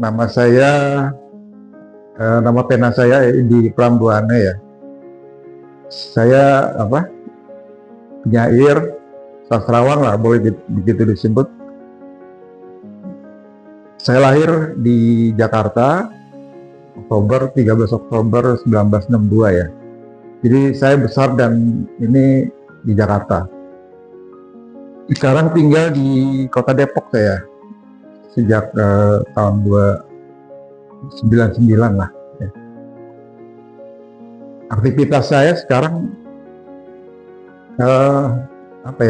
nama saya, nama pena saya di Prambuana ya. Saya penyair, sastrawan lah, boleh begitu disebut. Saya lahir di Jakarta, 13 Oktober 1962 ya. Jadi saya besar dan ini di Jakarta. Sekarang tinggal di kota Depok saya sejak tahun 1999 lah. Ya. Aktivitas saya sekarang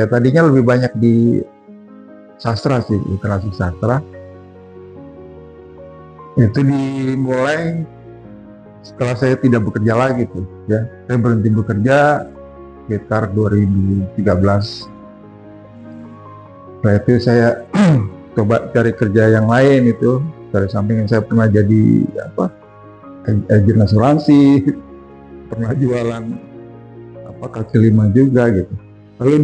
tadinya lebih banyak di sastra sih, literasi sastra. Itu dimulai setelah saya tidak bekerja lagi tuh, ya. Saya berhenti bekerja sekitar 2013. Setelah itu saya coba cari kerja yang lain itu. Dari samping saya pernah jadi agen asuransi, pernah jualan kaki lima juga gitu. Lalu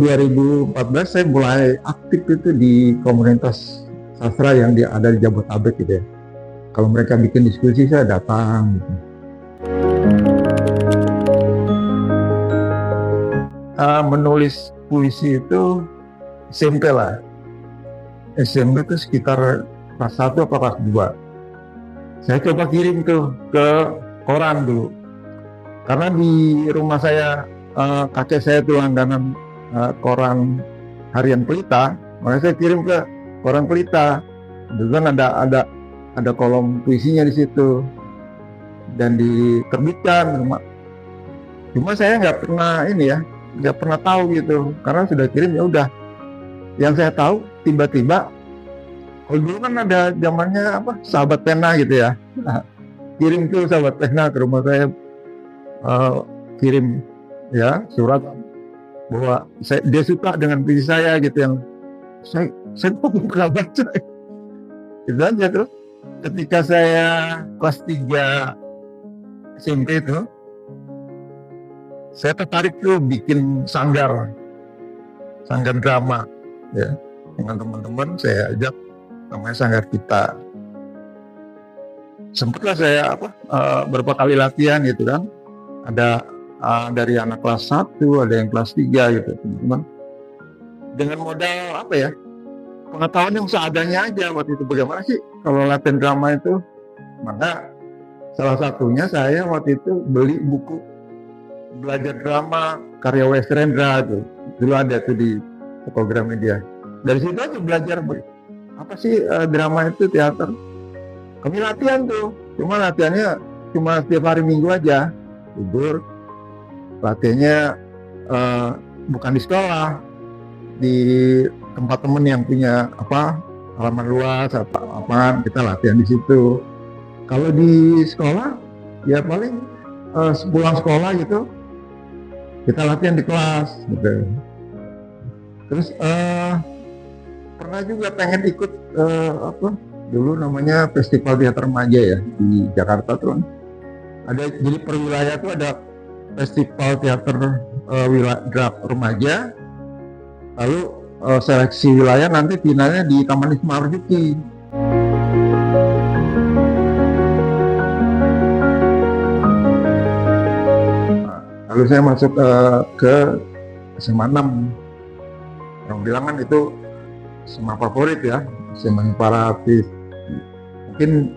2014 saya mulai aktif itu di komunitas sastra yang ada di Jabodetabek gitu ya. Kalau mereka bikin diskusi saya datang gitu. Menulis puisi itu SMP lah. SMP itu sekitar kelas 1 atau kelas 2. Saya coba kirim tuh ke koran dulu. Karena di rumah saya, kakek saya tuh langganan koran harian Pelita, makanya saya kirim ke koran Pelita. Dan ada kolom puisinya di situ dan diterbitkan. Cuma saya nggak pernah tahu gitu, karena sudah kirim ya udah. Yang saya tahu tiba-tiba, kalau dulu kan ada zamannya sahabat pena gitu ya. Nah, kirim tuh sahabat pena ke rumah saya, kirim ya surat bahwa dia suka dengan puisi saya gitu, yang saya kok belum pernah baca. Itu aja. Terus ketika saya kelas 3 SMP itu, saya tertarik tuh bikin sanggar drama ya, dengan teman-teman saya ajak, namanya Sanggar Kita. Sempatlah saya beberapa kali latihan gitu kan, ada dari anak kelas 1, ada yang kelas 3 gitu teman-teman, dengan modal pengetahuan yang seadanya aja waktu itu. Bagaimana sih kalau latihan drama itu? Maka salah satunya saya waktu itu beli buku belajar drama karya W.S. Rendra tuh. Dulu ada tuh di toko Gramedia. Dari situ aja belajar apa sih drama itu, teater. Kami latihan tuh. Cuma latihannya cuma setiap hari Minggu aja. Tidur. Latihannya bukan di sekolah, di tempat temen yang punya halaman luas kita latihan di situ. Kalau di sekolah ya paling pulang sekolah gitu kita latihan di kelas gitu. Terus pernah juga pengen ikut dulu namanya Festival Teater Remaja ya di Jakarta tuh. Ada jadi per wilayah tuh ada Festival Teater wilayah remaja. Lalu seleksi wilayah nanti finalnya di Taman Wisma Marzuki. Lalu saya masuk ke SMA 6. Orang bilang kan itu SMA favorit ya, SMA Imperatif. Mungkin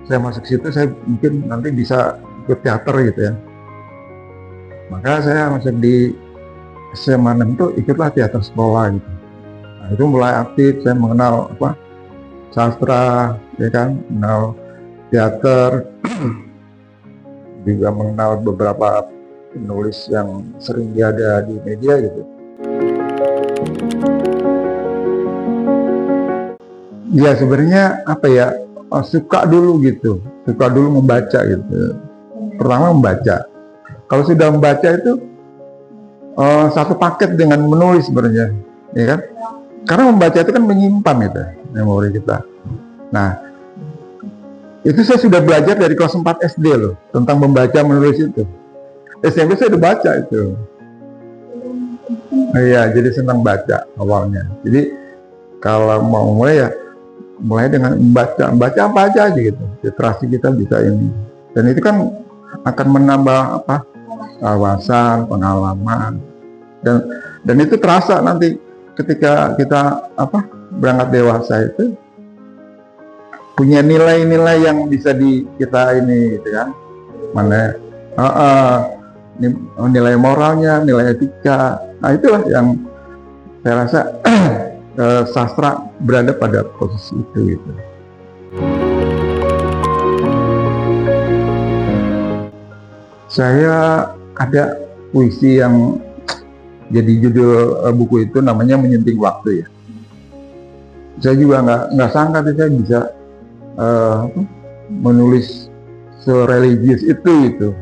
saya masuk situ, saya mungkin nanti bisa ikut teater gitu ya. Maka saya masuk di SMA 6 itu ikutlah teater sekolah gitu. Nah, itu mulai aktif, saya mengenal sastra, ya kan, mengenal teater, juga mengenal beberapa penulis yang sering ada di media gitu. Ya sebenarnya suka dulu membaca gitu. Pertama membaca. Kalau sudah membaca itu satu paket dengan menulis sebenarnya, ya kan? Karena membaca itu kan menyimpan itu memori kita. Nah, itu saya sudah belajar dari kelas 4 SD loh tentang membaca menulis itu. SMP saya udah baca itu. Iya, jadi senang baca awalnya. Jadi kalau mau mulai ya mulai dengan membaca apa aja gitu, literasi kita bisa ini, dan itu kan akan menambah apa, wawasan, pengalaman, dan itu terasa nanti ketika kita apa berangkat dewasa itu punya nilai-nilai yang bisa kita ini gitu kan, mana nilai moralnya, nilai etika. Nah itulah yang saya rasa sastra berada pada posisi itu gitu. Saya ada puisi yang jadi judul buku itu namanya Menyenting Waktu ya. Saya juga nggak sangka saya bisa menulis sereligius itu gitu.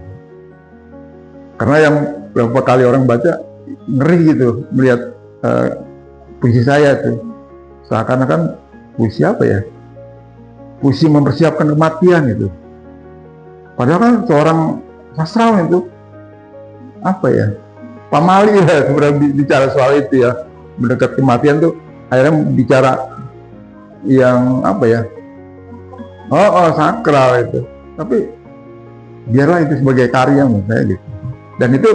Karena yang beberapa kali orang baca ngeri gitu melihat puisi saya tuh, seakan-akan puisi apa ya? Puisi mempersiapkan kematian gitu. Padahal kan seorang sastrawan itu apa ya? Pamali ya sebenarnya bicara soal itu ya, mendekat kematian tuh akhirnya bicara yang apa ya? Sakral itu. Tapi biarlah itu sebagai karya menurut saya gitu. Dan itu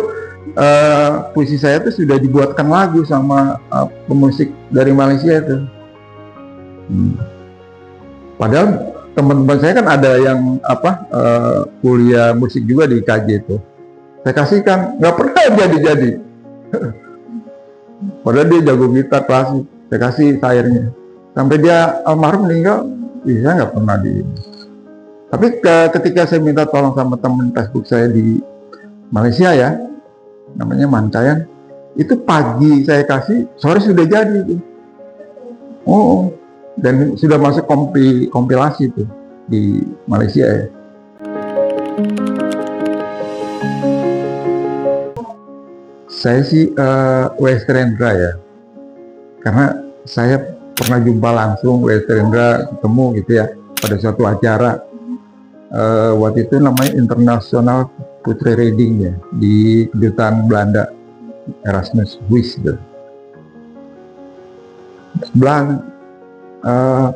puisi saya itu sudah dibuatkan lagu sama pemusik dari Malaysia itu. Padahal teman-teman saya kan ada yang kuliah musik juga di KJ itu. Saya kasihkan, nggak pernah jadi. Padahal dia jago gitar klasik. Saya kasih syairnya. Sampai dia almarhum meninggal, saya nggak pernah di. Tapi ketika saya minta tolong sama teman Facebook saya di Malaysia ya, namanya Mancayan, itu pagi saya kasih, sore sudah jadi itu. Dan sudah masuk kompilasi itu di Malaysia ya. Saya sih Westerendra ya, karena saya pernah jumpa langsung Westerendra, ketemu gitu ya pada suatu acara waktu itu namanya International Putri Reading ya di kedutaan Belanda, Erasmus Wies gitu.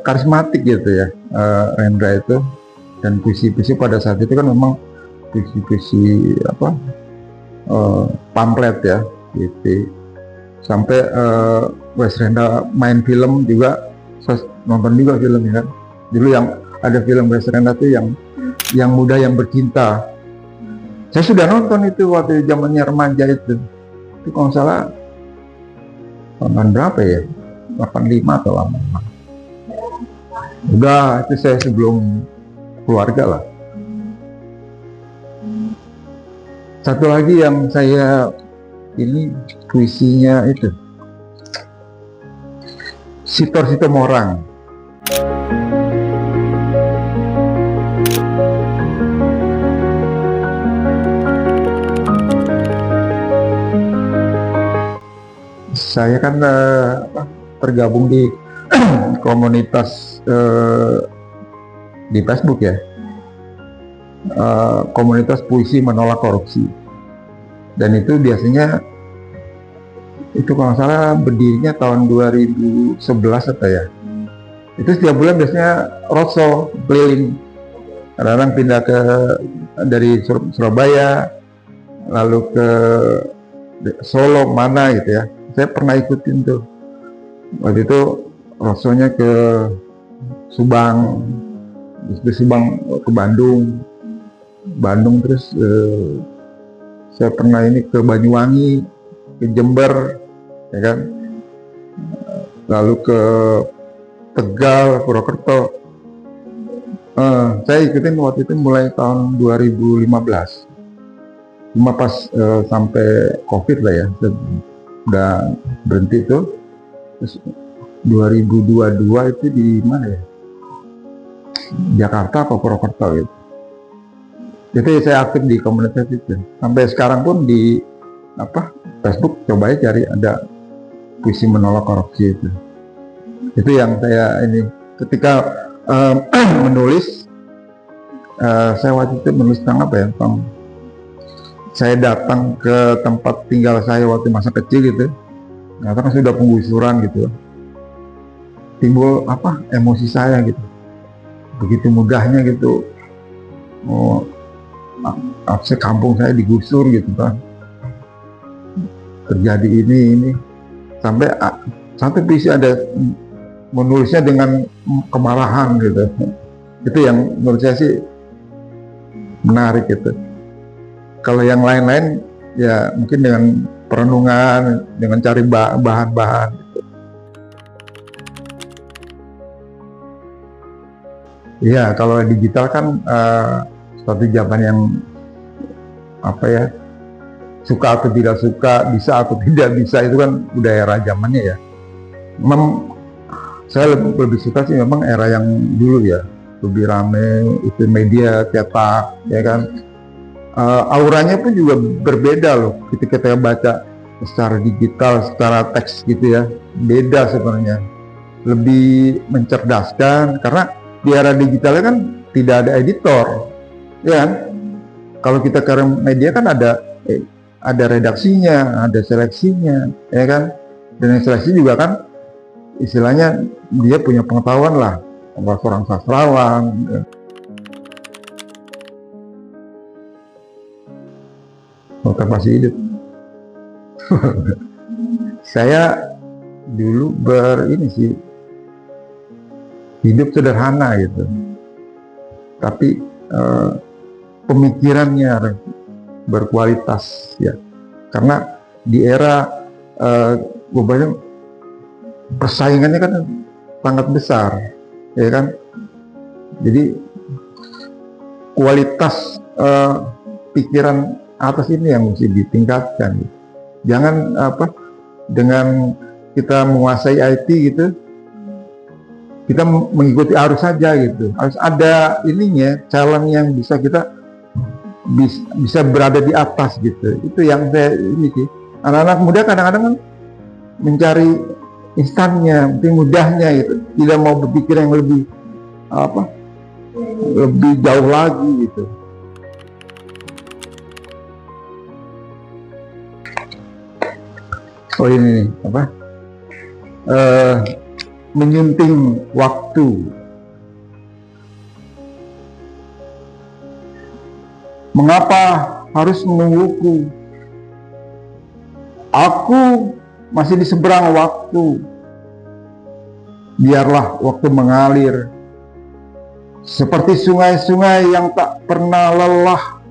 Karismatik gitu ya Rendra itu, dan puisi-puisi pada saat itu kan memang puisi-puisi pamflet ya gitu. Sampai Wes Rendra main film juga, saya nonton juga filmnya kan. Dulu yang ada film Wes Rendra tuh yang muda yang bercinta. Saya sudah nonton itu waktu zamannya remaja itu. Itu kalau nggak salah tahun berapa ya? 85 atau lama. Udah itu saya sebelum keluarga lah. Satu lagi yang saya ini puisinya itu Sitor Sitomorang. Saya kan tergabung di komunitas di Facebook ya, komunitas puisi menolak korupsi, dan itu biasanya itu kalau nggak salah berdirinya tahun 2011 atau ya, itu setiap bulan biasanya roadshow keliling, kadang-kadang pindah dari Surabaya lalu ke Solo mana gitu ya. Saya pernah ikutin tuh waktu itu roadshow-nya ke Subang, terus Subang ke Bandung terus saya pernah ini ke Banyuwangi, ke Jember ya kan, lalu ke Tegal, Purwokerto. Saya ikutin waktu itu mulai tahun 2015, cuma pas sampai COVID lah ya, udah berhenti tuh. Terus 2022 itu di mana ya, Jakarta atau Purwokerto gitu. Jadi saya aktif di komunitas itu. Sampai sekarang pun di Facebook coba cari ada puisi menolak korupsi itu. Itu yang saya ini ketika menulis, saya waktu itu menulis tentang apa ya? Saya datang ke tempat tinggal saya waktu masa kecil gitu. Ternyata kan sudah penggusuran gitu. timbul emosi saya gitu, begitu mudahnya gitu, kampung saya digusur gitu kan, terjadi ini sampai satu puisi ada menulisnya dengan kemarahan gitu. Itu yang menurut saya sih menarik gitu. Kalau yang lain-lain ya mungkin dengan perenungan, dengan cari bahan-bahan gitu. Iya, kalau digital kan suatu zaman yang suka atau tidak suka, bisa atau tidak bisa, itu kan udah era zamannya ya. Memang saya lebih suka sih memang era yang dulu ya, lebih rame, itu media cetak ya kan. Auranya pun juga berbeda loh ketika kita baca secara digital, secara teks gitu ya, beda sebenarnya, lebih mencerdaskan karena di era digitalnya kan tidak ada editor ya kan. Kalau kita ke media kan ada redaksinya, ada seleksinya ya kan, dan yang seleksi juga kan istilahnya dia punya pengetahuan lah, seorang sastrawan ya. Motivasi hidup. Saya dulu hidup sederhana gitu, tapi pemikirannya berkualitas ya, karena di era global persaingannya kan sangat besar ya kan. Jadi kualitas pikiran atas ini yang mesti ditingkatkan gitu. Jangan dengan kita menguasai IT gitu, kita mengikuti arus saja gitu. Harus ada ininya, challenge yang bisa kita bisa berada di atas gitu. Itu yang saya ini sih. Anak-anak muda kadang-kadang kan mencari instannya, mudahnya gitu. Tidak mau berpikir yang lebih jauh lagi gitu. Oh ini menyunting waktu. Mengapa harus menungguku? Aku masih di seberang waktu. Biarlah waktu mengalir seperti sungai-sungai yang tak pernah lelah.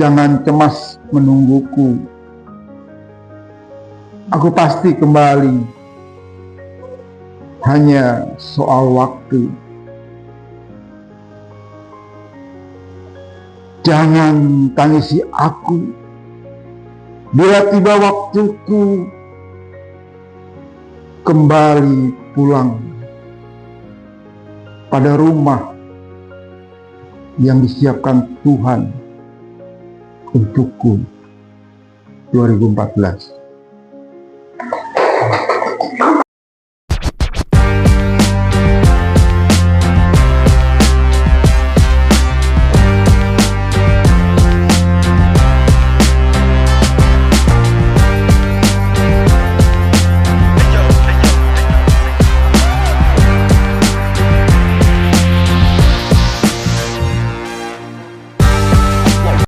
Jangan cemas menungguku. Aku pasti kembali. Hanya soal waktu. Jangan tangisi aku bila tiba waktuku kembali pulang pada rumah yang disiapkan Tuhan untukku 2014.